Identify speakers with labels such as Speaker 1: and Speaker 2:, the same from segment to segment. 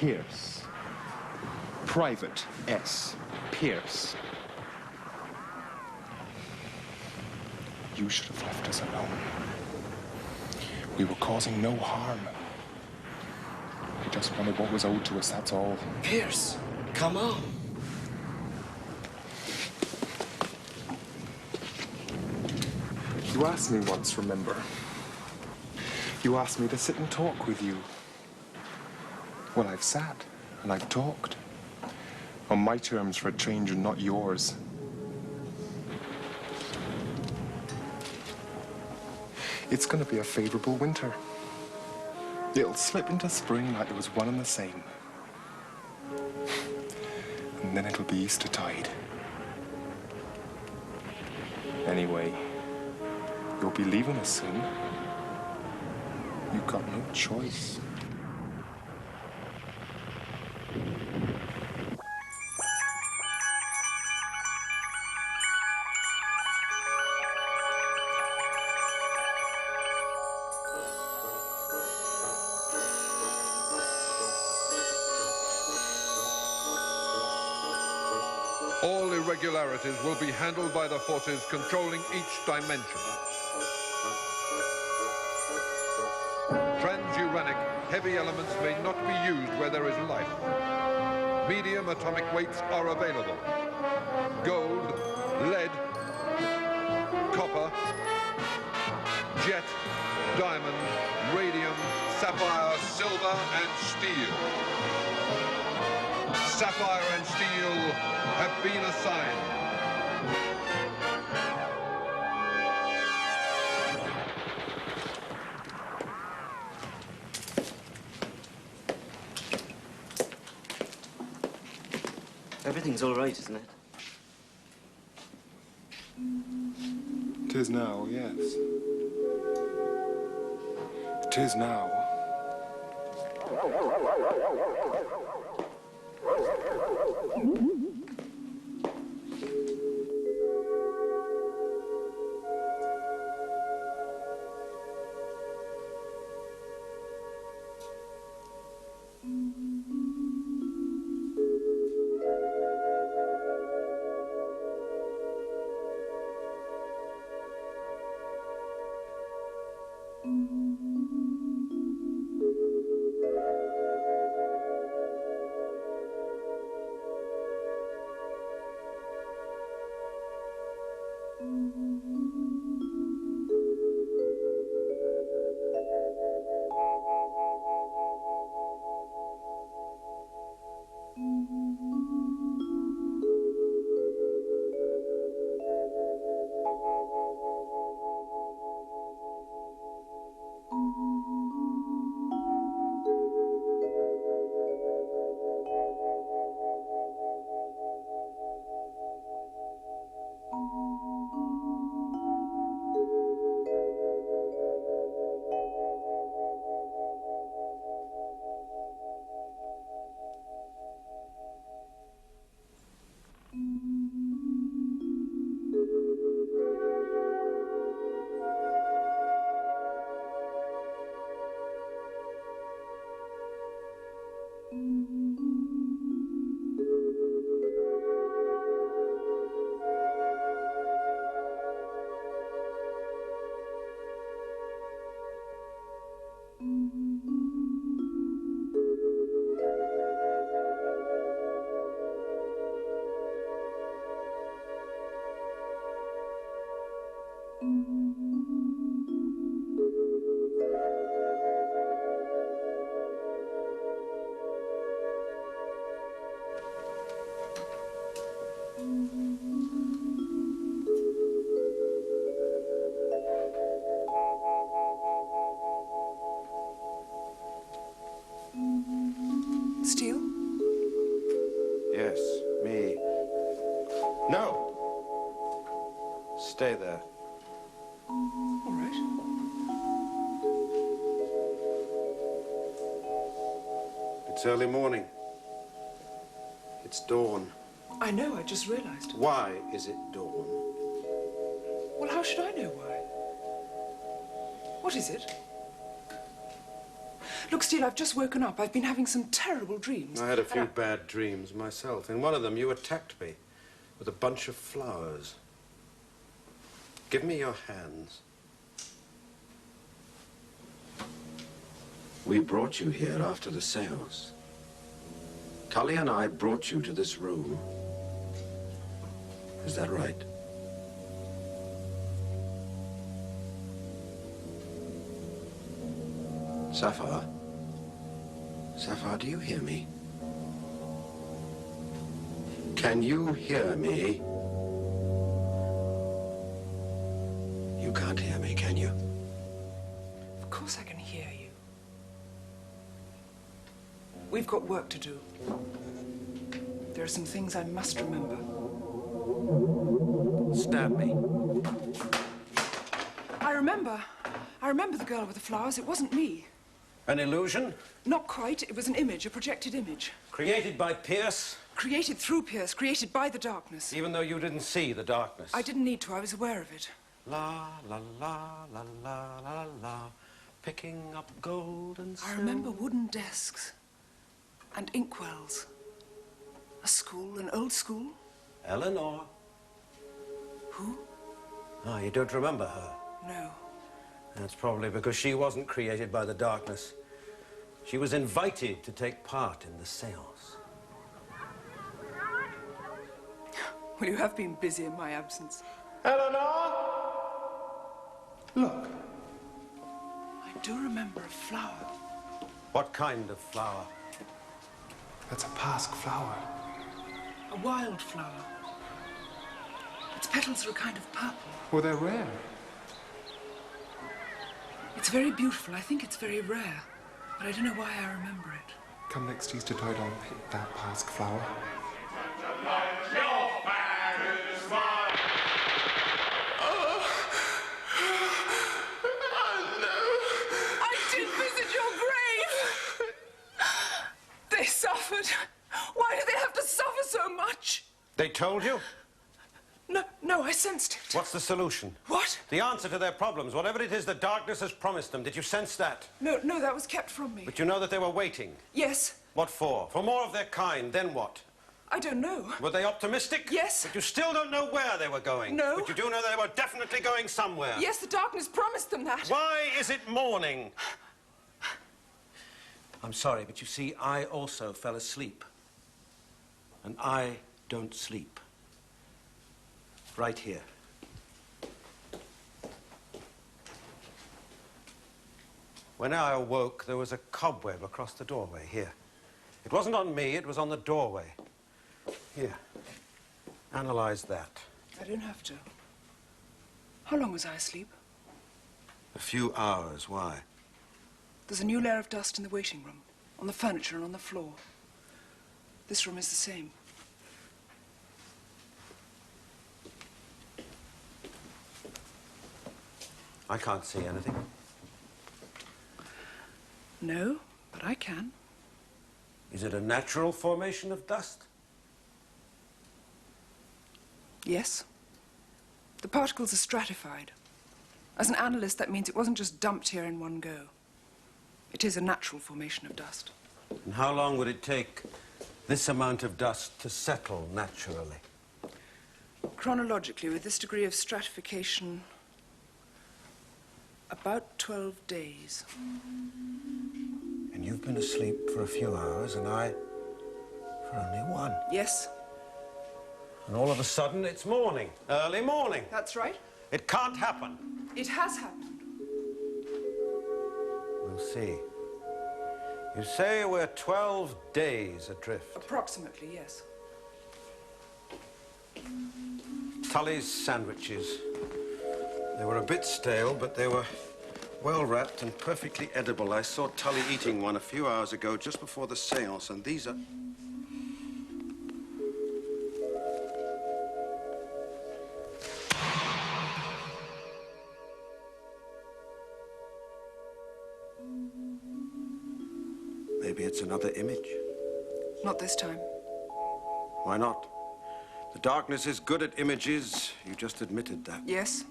Speaker 1: Pierce. Private S. Pierce. You should have left us alone. We were causing no harm. We just wanted what was owed to us, that's all.
Speaker 2: Pierce, come on.
Speaker 1: You asked me once, remember? You asked me to sit and talk with you. Well, I've sat and I've talked. On my terms for a change and not yours. It's gonna be a favorable winter. It'll slip into spring like it was one and the same. And then it'll be Eastertide. Anyway, you'll be leaving us soon. You've got no choice.
Speaker 3: All irregularities will be handled by the forces controlling each dimension. Transuranic heavy elements may not be used where there is life. Medium atomic weights are available. Gold, lead, copper, jet, diamond, radium, sapphire, silver, and steel. Sapphire and Steel have been assigned.
Speaker 2: Everything's all right, isn't it?
Speaker 1: It is now, yes. It is now.
Speaker 4: Steel?
Speaker 5: Yes, me. No! Stay there.
Speaker 4: All right.
Speaker 5: It's early morning. It's dawn.
Speaker 4: I know, I just realized.
Speaker 5: Why is it dawn?
Speaker 4: Well, how should I know why? What is it? Look, Steele, I've just woken up. I've been having some terrible dreams.
Speaker 5: I had a few bad dreams myself. In one of them, you attacked me with a bunch of flowers. Give me your hands. We brought you here after the seance. Tully and I brought you to this room. Is that right? Sapphire? Sapphire, do you hear me? Can you hear me? You can't hear me, can you?
Speaker 4: Of course I can hear you. We've got work to do. There are some things I must remember.
Speaker 5: Stab me.
Speaker 4: I remember the girl with the flowers. It wasn't me.
Speaker 5: An illusion?
Speaker 4: Not quite. It was an image, a projected image.
Speaker 5: Created by Pierce?
Speaker 4: Created through Pierce, created by the darkness.
Speaker 5: Even though you didn't see the darkness?
Speaker 4: I didn't need to. I was aware of it.
Speaker 5: La, la, la, la, la, la, la, picking up gold and silver.
Speaker 4: I remember wooden desks and inkwells. A school, an old school.
Speaker 5: Eleanor.
Speaker 4: Who?
Speaker 5: Ah, you don't remember her?
Speaker 4: No.
Speaker 5: That's probably because she wasn't created by the darkness. She was invited to take part in the seance.
Speaker 4: Well, you have been busy in my absence.
Speaker 5: Eleanor!
Speaker 1: Look.
Speaker 4: I do remember a flower.
Speaker 5: What kind of flower?
Speaker 1: That's a pasque flower.
Speaker 4: A wild flower. Its petals are a kind of purple.
Speaker 1: Well, they're rare.
Speaker 4: It's very beautiful. I think it's very rare. But I don't know why I remember it.
Speaker 1: Come next Easter tide, I'll pick that pasque flower.
Speaker 4: They suffered. Why do they have to suffer so much?
Speaker 5: They told you?
Speaker 4: No, I sensed it.
Speaker 5: What's the solution?
Speaker 4: What?
Speaker 5: The answer to their problems, whatever it is the darkness has promised them. Did you sense that?
Speaker 4: No, that was kept from me.
Speaker 5: But you know that they were waiting.
Speaker 4: Yes.
Speaker 5: What for? For more of their kind, then what?
Speaker 4: I don't know.
Speaker 5: Were they optimistic?
Speaker 4: Yes.
Speaker 5: But you still don't know where they were going.
Speaker 4: No.
Speaker 5: But you do know they were definitely going somewhere.
Speaker 4: Yes, the darkness promised them that.
Speaker 5: Why is it morning? I'm sorry, but you see, I also fell asleep. And I don't sleep. Right here. When I awoke, there was a cobweb across the doorway, here. It wasn't on me, it was on the doorway. Here. Analyze that.
Speaker 4: I don't have to. How long was I asleep?
Speaker 5: A few hours. Why?
Speaker 4: There's a new layer of dust in the waiting room, on the furniture and on the floor. This room is the same.
Speaker 5: I can't see anything.
Speaker 4: No, but I can.
Speaker 5: Is it a natural formation of dust?
Speaker 4: Yes. The particles are stratified. As an analyst, that means it wasn't just dumped here in one go. It is a natural formation of dust.
Speaker 5: And how long would it take this amount of dust to settle naturally?
Speaker 4: Chronologically, with this degree of stratification, about 12 days.
Speaker 5: And you've been asleep for a few hours, and I for only one.
Speaker 4: Yes,
Speaker 5: And all of a sudden, it's morning, early morning.
Speaker 4: that's right.
Speaker 5: It can't happen.
Speaker 4: It has happened.
Speaker 5: We'll see. You say we're 12 days adrift.
Speaker 4: Approximately, yes.
Speaker 5: Tully's sandwiches. They were a bit stale, but they were well wrapped and perfectly edible. I saw Tully eating one a few hours ago, just before the seance, and these are... Maybe it's another image.
Speaker 4: Not this time.
Speaker 5: Why not? The darkness is good at images. You just admitted that.
Speaker 4: Yes?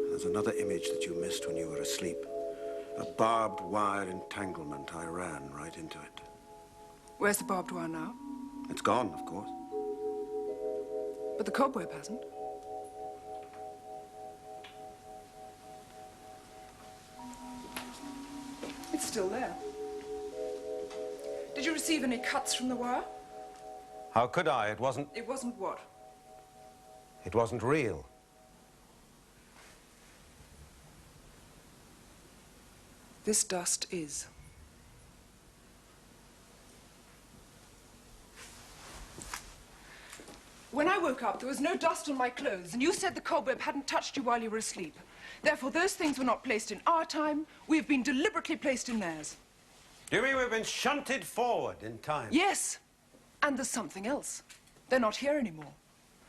Speaker 5: There's another image that you missed when you were asleep. A barbed wire entanglement. I ran right into it.
Speaker 4: Where's the barbed wire now?
Speaker 5: It's gone, of course.
Speaker 4: But the cobweb hasn't. It's still there. Did you receive any cuts from the wire?
Speaker 5: How could I? It wasn't...
Speaker 4: It wasn't what?
Speaker 5: It wasn't real.
Speaker 4: This dust is. When I woke up, there was no dust on my clothes, and you said the cobweb hadn't touched you while you were asleep. Therefore, those things were not placed in our time. We have been deliberately placed in theirs.
Speaker 5: Do you mean we've been shunted forward in time?
Speaker 4: Yes. And there's something else. They're not here anymore.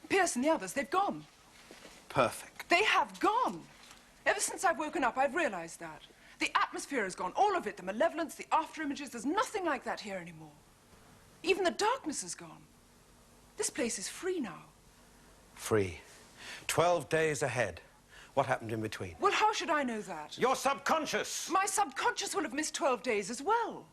Speaker 4: Pierce and the others, they've gone.
Speaker 5: Perfect.
Speaker 4: They have gone. Ever since I've woken up, I've realized that. The atmosphere is gone, all of it, the malevolence, the after-images. There's nothing like that here anymore. Even the darkness is gone. This place is free now.
Speaker 5: Free. 12 days ahead. What happened in between?
Speaker 4: Well, how should I know that?
Speaker 5: Your subconscious!
Speaker 4: My subconscious will have missed 12 days as well.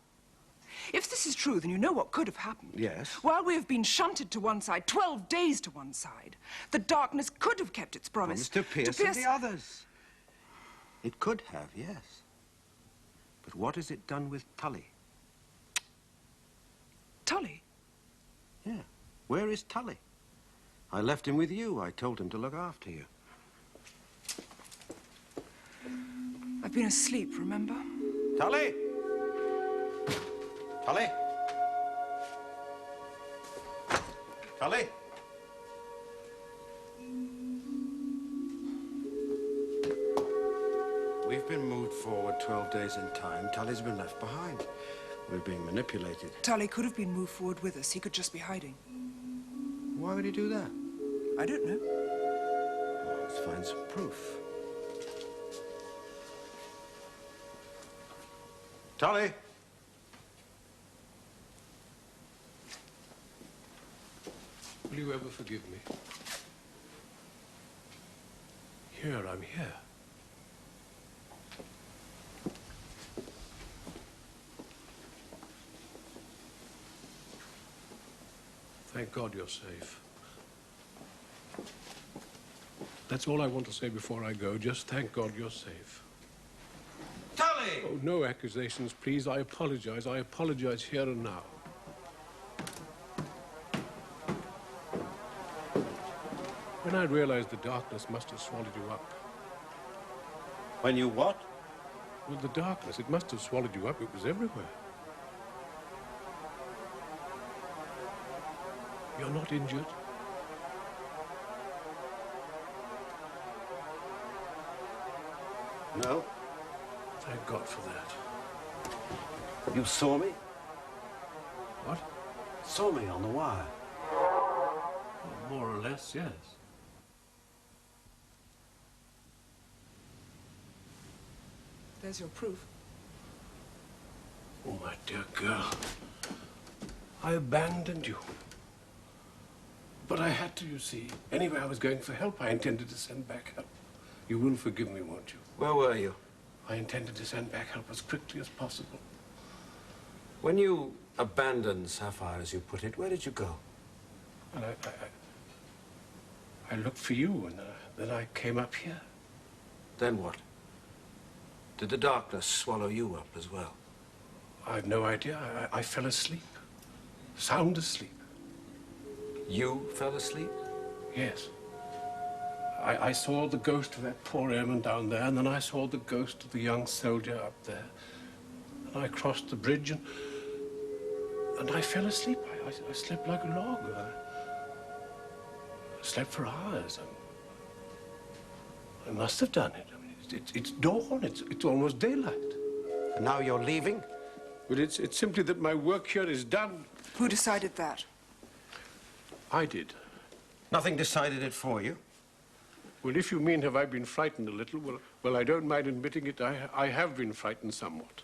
Speaker 4: If this is true, then you know what could have happened.
Speaker 5: Yes.
Speaker 4: While we have been shunted to one side, 12 days to one side, the darkness could have kept its promise.
Speaker 5: To Pierce and the others. It could have, yes. But what has it done with Tully?
Speaker 4: Tully?
Speaker 5: Yeah. Where is Tully? I left him with you. I told him to look after you.
Speaker 4: I've been asleep, remember?
Speaker 5: Tully? Tully? Tully? We've been moved forward 12 days in time. Tully's been left behind. We're being manipulated.
Speaker 4: Tully could have been moved forward with us. He could just be hiding.
Speaker 5: Why would he do that?
Speaker 4: I don't know.
Speaker 5: Well, let's find some proof. Tully?
Speaker 6: Will you ever forgive me? Here, I'm here. Thank God you're safe. That's all I want to say before I go. Just thank God you're safe.
Speaker 5: Tully!
Speaker 6: Oh, no accusations, please. I apologize. I apologize here and now. When I realized the darkness must have swallowed you up.
Speaker 5: When you what?
Speaker 6: Well, the darkness, it must have swallowed you up. It was everywhere. You're not injured?
Speaker 5: No.
Speaker 6: Thank God for that.
Speaker 5: You saw me?
Speaker 6: What?
Speaker 5: Saw me on the wire.
Speaker 6: Well, more or less, yes.
Speaker 4: There's your proof.
Speaker 6: Oh, my dear girl. I abandoned you. But I had to, you see. Anyway, I was going for help. I intended to send back help. You will forgive me, won't you?
Speaker 5: Where were you?
Speaker 6: I intended to send back help as quickly as possible.
Speaker 5: When you abandoned Sapphire, as you put it, where did you go?
Speaker 6: Well, I looked for you, and then I came up here.
Speaker 5: Then what? Did the darkness swallow you up as well?
Speaker 6: I've no idea. I fell asleep. Sound asleep.
Speaker 5: You fell asleep?
Speaker 6: Yes. I saw the ghost of that poor airman down there, and then I saw the ghost of the young soldier up there. And I crossed the bridge, and I fell asleep. I slept like a log. I slept for hours. I must have done it. I mean, it's dawn. It's almost daylight.
Speaker 5: And now you're leaving?
Speaker 6: But it's simply that my work here is done.
Speaker 4: Who decided that?
Speaker 6: I did.
Speaker 5: Nothing decided it for you?
Speaker 6: Well, if you mean have I been frightened a little, well, I don't mind admitting it. I have been frightened somewhat.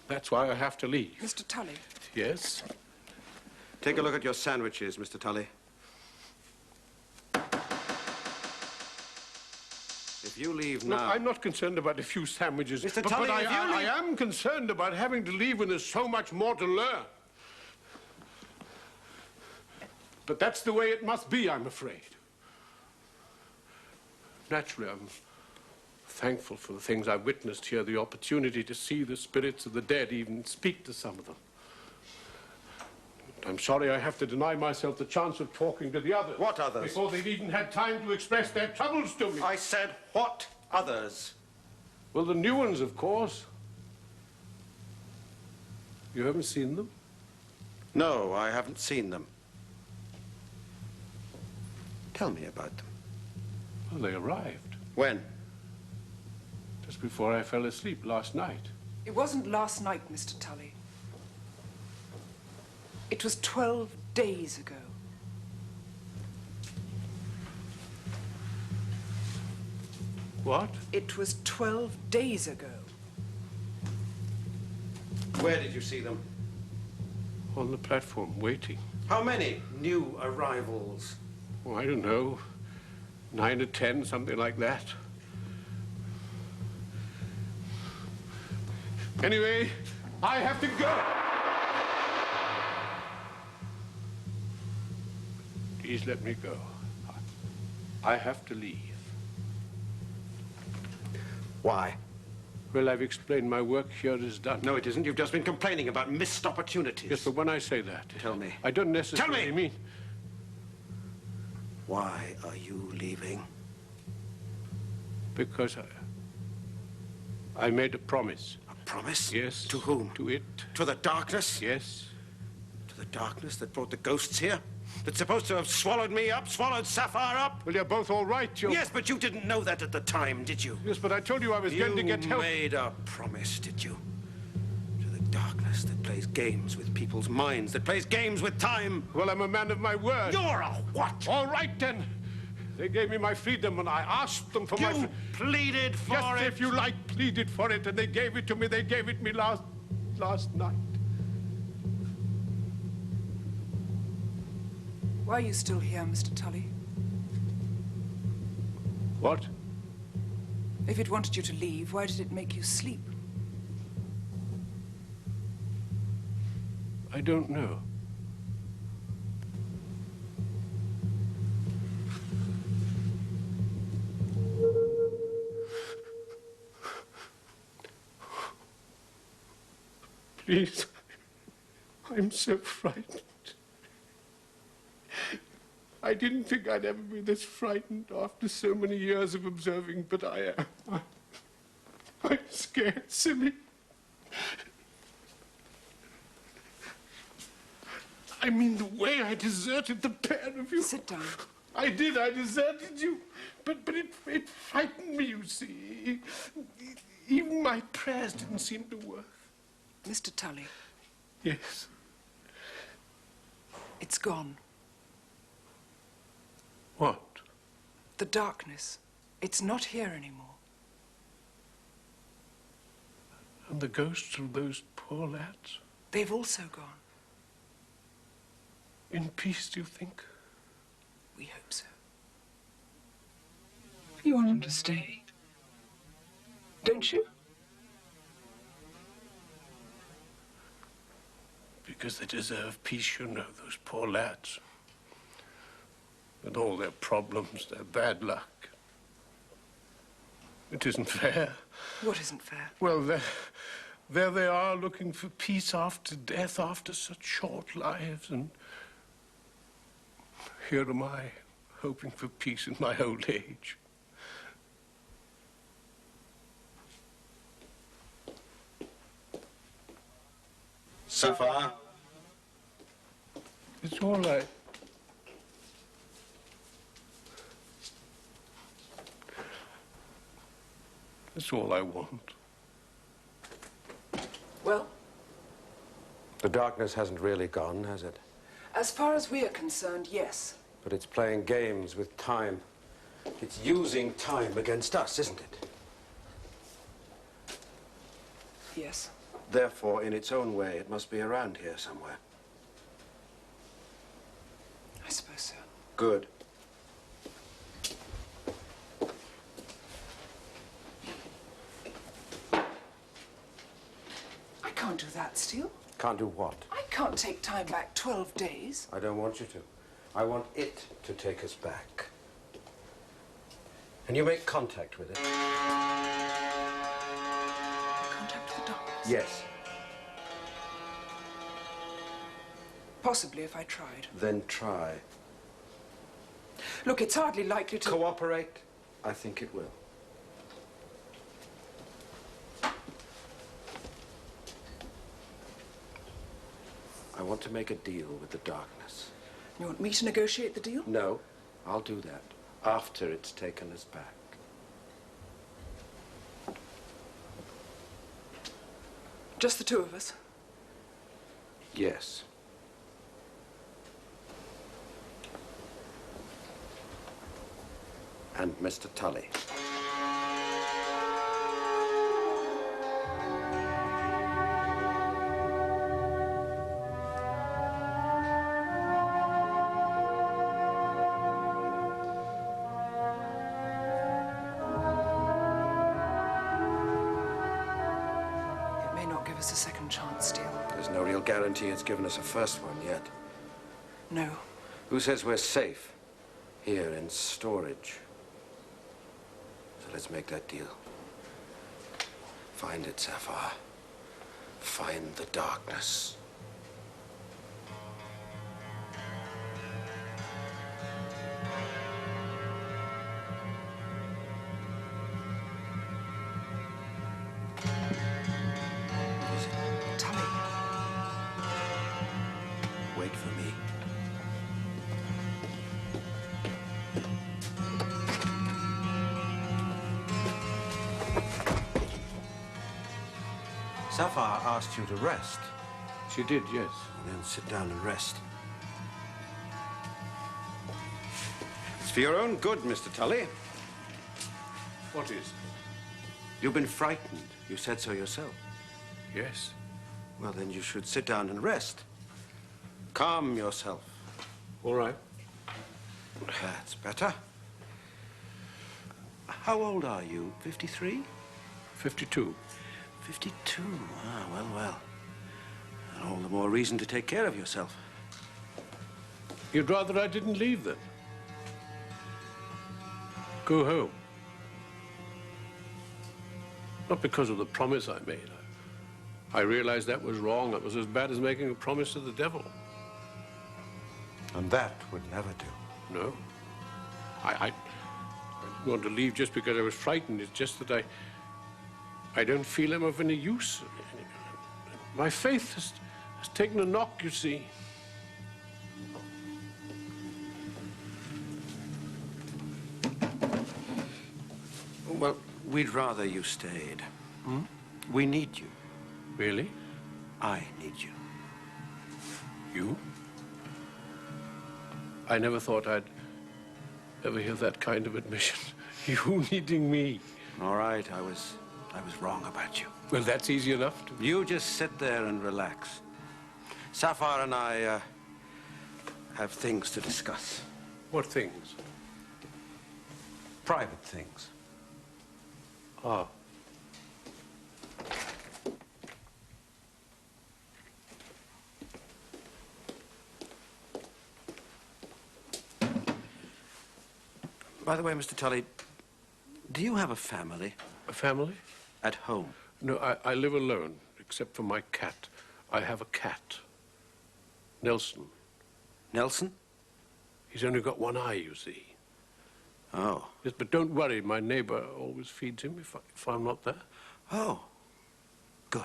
Speaker 6: That's why I have to leave.
Speaker 4: Mr. Tully.
Speaker 6: Yes?
Speaker 5: Take a look at your sandwiches, Mr. Tully. If If you leave
Speaker 6: Look,
Speaker 5: now...
Speaker 6: I'm not concerned about a few sandwiches.
Speaker 5: Mr.
Speaker 6: But
Speaker 5: Tully,
Speaker 6: I,
Speaker 5: if you
Speaker 6: I
Speaker 5: leave...
Speaker 6: am concerned about having to leave when there's so much more to learn. But that's the way it must be, I'm afraid. Naturally, I'm thankful for the things I've witnessed here, the opportunity to see the spirits of the dead, even speak to some of them. I'm sorry I have to deny myself the chance of talking to the others.
Speaker 5: What others?
Speaker 6: Before they've even had time to express their troubles to me.
Speaker 5: I said, what others?
Speaker 6: Well, the new ones, of course. You haven't seen them?
Speaker 5: No, I haven't seen them. Tell me about them.
Speaker 6: Well, they arrived.
Speaker 5: When?
Speaker 6: Just before I fell asleep last night.
Speaker 4: It wasn't last night, Mr. Tully. It was 12 days ago.
Speaker 6: What?
Speaker 4: It was 12 days ago.
Speaker 5: Where did you see them?
Speaker 6: On the platform, waiting.
Speaker 5: How many new arrivals?
Speaker 6: Oh, I don't know. 9 or 10, something like that. Anyway, I have to go. Please let me go. I have to leave.
Speaker 5: Why?
Speaker 6: Well, I've explained my work here is done.
Speaker 5: No, it isn't. You've just been complaining about missed opportunities.
Speaker 6: Yes, but when I say that...
Speaker 5: Tell me.
Speaker 6: I don't necessarily
Speaker 5: Tell me!
Speaker 6: mean...
Speaker 5: Why are you leaving?
Speaker 6: Because I made a promise.
Speaker 5: A promise?
Speaker 6: Yes.
Speaker 5: To whom?
Speaker 6: To it.
Speaker 5: To the darkness?
Speaker 6: Yes.
Speaker 5: To the darkness that brought the ghosts here? That's supposed to have swallowed me up, swallowed Sapphire up?
Speaker 6: Well, you're both all right,
Speaker 5: Yes, but you didn't know that at the time, did you?
Speaker 6: Yes, but I told you I was going to get help.
Speaker 5: You made a promise, did you? To the darkness that plays games with people's minds, that plays games with time.
Speaker 6: Well, I'm a man of my word.
Speaker 5: You're a what?
Speaker 6: All right, then. They gave me my freedom, and I asked them for my...
Speaker 5: You pleaded for
Speaker 6: yes,
Speaker 5: it?
Speaker 6: if you like, pleaded for it, and they gave it to me. They gave it me last night.
Speaker 4: Why are you still here, Mr. Tully?
Speaker 6: What?
Speaker 4: If it wanted you to leave, why did it make you sleep?
Speaker 6: I don't know. Please, I'm so frightened. I didn't think I'd ever be this frightened after so many years of observing, but I am. I'm scared, silly. I mean, the way I deserted the pair of you.
Speaker 4: Sit down.
Speaker 6: I did, I deserted you. But it frightened me, you see. Even my prayers didn't seem to work.
Speaker 4: Mr. Tully.
Speaker 6: Yes.
Speaker 4: It's gone.
Speaker 6: What?
Speaker 4: The darkness. It's not here anymore.
Speaker 6: And the ghosts of those poor lads?
Speaker 4: They've also gone.
Speaker 6: In peace, do you think?
Speaker 4: We hope so.
Speaker 7: You want them to stay, don't you?
Speaker 6: Because they deserve peace, you know, those poor lads. With all their problems, their bad luck. It isn't fair.
Speaker 4: What isn't fair?
Speaker 6: Well, there they are, looking for peace after death, after such short lives, and here am I, hoping for peace in my old age.
Speaker 5: Sapphire?
Speaker 6: It's all right. That's all I want.
Speaker 4: Well,
Speaker 5: The darkness hasn't really gone, has it?
Speaker 4: as far as we are concerned, yes.
Speaker 5: But it's playing games with time. It's using time against us, isn't it?
Speaker 4: Yes.
Speaker 5: Therefore, in its own way, it must be around here somewhere.
Speaker 4: I suppose so.
Speaker 5: Good.
Speaker 4: can't do that, Steele.
Speaker 5: Can't do what?
Speaker 4: I can't take time back 12 days.
Speaker 5: I don't want you to. I want it to take us back. Can you make contact with it?
Speaker 4: Contact with the darkness?
Speaker 5: Yes.
Speaker 4: Possibly if I tried.
Speaker 5: Then try.
Speaker 4: Look, it's hardly likely to...
Speaker 5: Cooperate? I think it will. I want to make a deal with the darkness.
Speaker 4: You want me to negotiate the deal?
Speaker 5: No, I'll do that after it's taken us back.
Speaker 4: Just the two of us?
Speaker 5: Yes. And Mr. Tully.
Speaker 4: It may not give us a second chance, Steele.
Speaker 5: There's no real guarantee it's given us a first one yet.
Speaker 4: No.
Speaker 5: Who says we're safe here in storage? So let's make that deal. Find it, Sapphire. Find the darkness. What is it?
Speaker 4: Tully.
Speaker 5: Wait for me. Sapphire asked you to rest.
Speaker 6: She did, yes.
Speaker 5: Then sit down and rest. It's for your own good, Mr. Tully.
Speaker 6: What is?
Speaker 5: You've been frightened. You said so yourself.
Speaker 6: Yes.
Speaker 5: Well, then you should sit down and rest. Calm yourself.
Speaker 6: All right.
Speaker 5: That's better. How old are you? 53?
Speaker 6: 52.
Speaker 5: 52. Ah, well, well. And all the more reason to take care of yourself.
Speaker 6: You'd rather I didn't leave then? Go home. Not because of the promise I made. I realized that was wrong. That was as bad as making a promise to the devil.
Speaker 5: And that would never do.
Speaker 6: No. I didn't want to leave just because I was frightened. It's just that I don't feel I'm of any use. My faith has taken a knock, you see.
Speaker 5: Well, we'd rather you stayed. We need you.
Speaker 6: Really?
Speaker 5: I need you.
Speaker 6: You? I never thought I'd ever hear that kind of admission. You needing me.
Speaker 5: All right, I was wrong about you.
Speaker 6: Well, that's easy enough to...
Speaker 5: You just sit there and relax. Sapphire and I have things to discuss.
Speaker 6: What things?
Speaker 5: Private things.
Speaker 6: Ah.
Speaker 5: By the way, Mr. Tully, do you have a family?
Speaker 6: A family?
Speaker 5: At home?
Speaker 6: No, I live alone, except for my cat. I have a cat. Nelson.
Speaker 5: Nelson?
Speaker 6: He's only got one eye, you see.
Speaker 5: Oh.
Speaker 6: Yes, but don't worry. My neighbor always feeds him if I'm not there.
Speaker 5: Oh. Good.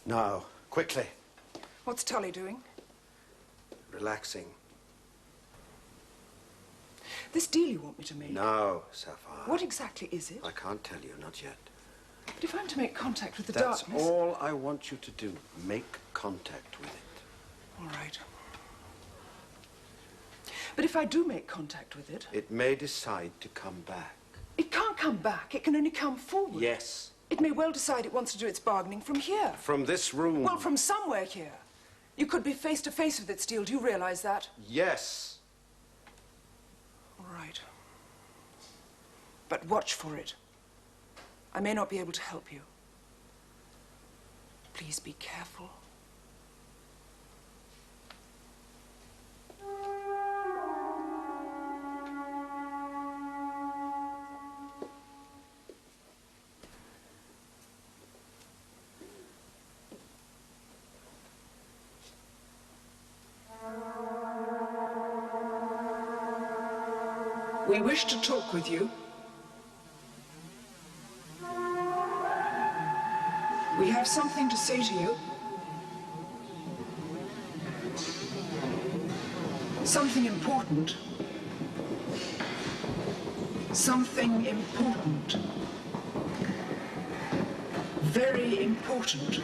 Speaker 5: Now, quickly.
Speaker 4: What's Tully doing?
Speaker 5: Relaxing.
Speaker 4: This deal you want me to make?
Speaker 5: No, Sapphire.
Speaker 4: What exactly is it?
Speaker 5: I can't tell you, not yet.
Speaker 4: But if I'm to make contact with the
Speaker 5: That's
Speaker 4: darkness...
Speaker 5: all I want you to do. Make contact with it.
Speaker 4: All right. But if I do make contact with it...
Speaker 5: It may decide to come back.
Speaker 4: It can't come back. It can only come forward.
Speaker 5: Yes.
Speaker 4: It may well decide it wants to do its bargaining from here.
Speaker 5: From this room.
Speaker 4: Well, from somewhere here. You could be face to face with it, Steele. Do you realize that?
Speaker 5: Yes.
Speaker 4: All right. But watch for it. I may not be able to help you. Please be careful.
Speaker 7: We wish to talk with you. We have something to say to you. Something important. Something important. Very important.